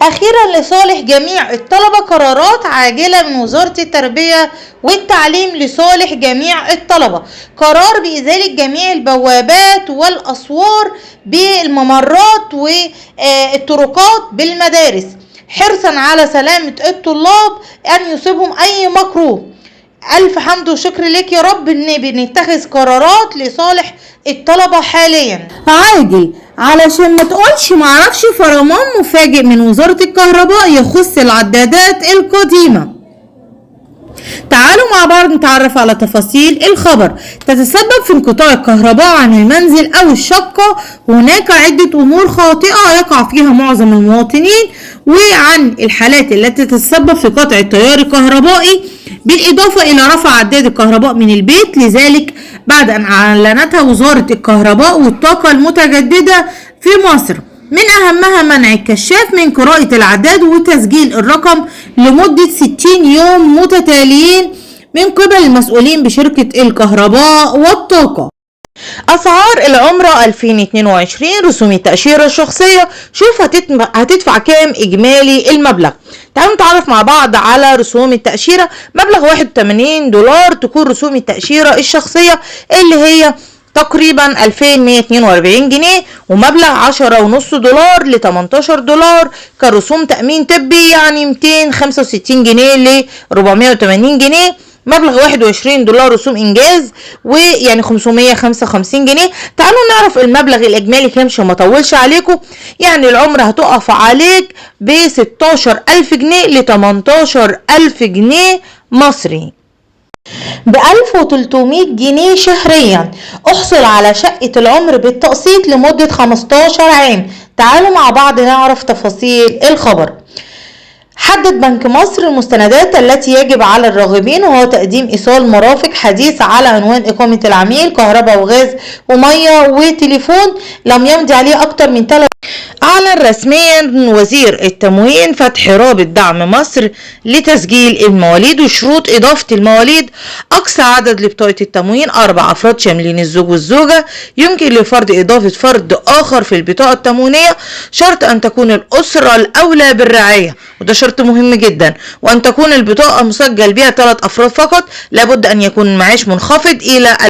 أخيرا لصالح جميع الطلبة قرارات عاجلة من وزارة التربية والتعليم لصالح جميع الطلبة. قرار بإزالة جميع البوابات والأسوار بالممرات والطرقات بالمدارس حرصا على سلامة الطلاب أن يصيبهم أي مكروه. ألف حمد وشكر لك يا رب إن بنتخذ قرارات لصالح الطلبة حاليا عاجل علشان ما تقولش معرفش فرمان مفاجئ من وزارة الكهرباء يخص العدادات القديمة. تعالوا مع بعض نتعرف على تفاصيل الخبر. تتسبب في انقطاع الكهرباء عن المنزل أو الشقة هناك عدة أمور خاطئة يقع فيها معظم المواطنين، وعن الحالات التي تتسبب في قطع التيار الكهربائي بالإضافة إلى رفع عداد الكهرباء من البيت، لذلك بعد أن أعلنتها وزارة الكهرباء والطاقة المتجددة في مصر من أهمها منع الكشاف من قراءة العداد وتسجيل الرقم لمدة 60 يوم متتاليين من قبل المسؤولين بشركة الكهرباء والطاقة. أسعار العمرة 2022 رسوم التأشيرة الشخصية. شوف هتدفع كام إجمالي المبلغ. تعالوا نتعرف مع بعض على رسوم التأشيرة. مبلغ $81 تكون رسوم التأشيرة الشخصية اللي هي تقريبا 2142 جنيه، ومبلغ $10.5 ل $18 كرسوم تأمين طبي، يعني 265 جنيه ل 480 جنيه. مبلغ $21 رسوم انجاز ويعني 555 جنيه. تعالوا نعرف المبلغ الاجمالي كام عشان ما اطولش عليكم. يعني العمرة هتقف عليك ب 16,000 جنيه ل 18,000 جنيه مصري، ب 1300 جنيه شهريا. احصل على شقة العمر بالتقسيط لمدة 15 عام. تعالوا مع بعض نعرف تفاصيل الخبر. حدد بنك مصر المستندات التي يجب على الراغبين، وهو تقديم إيصال مرافق حديث على عنوان إقامة العميل، كهرباء وغاز ومية وتليفون لم يمضي عليه أكتر من 3. أعلن رسميا وزير التموين فتح رابط دعم مصر لتسجيل المواليد وشروط إضافة المواليد. أقصى عدد لبطاقة التموين 4 أفراد شاملين الزوج والزوجة. يمكن لفرد إضافة فرد آخر في البطاقة التموينية، شرط أن تكون الأسرة الأولى بالرعاية، وده شرط مهم جدا، وأن تكون البطاقة مسجل بها 3 أفراد فقط. لابد أن يكون المعاش منخفض إلى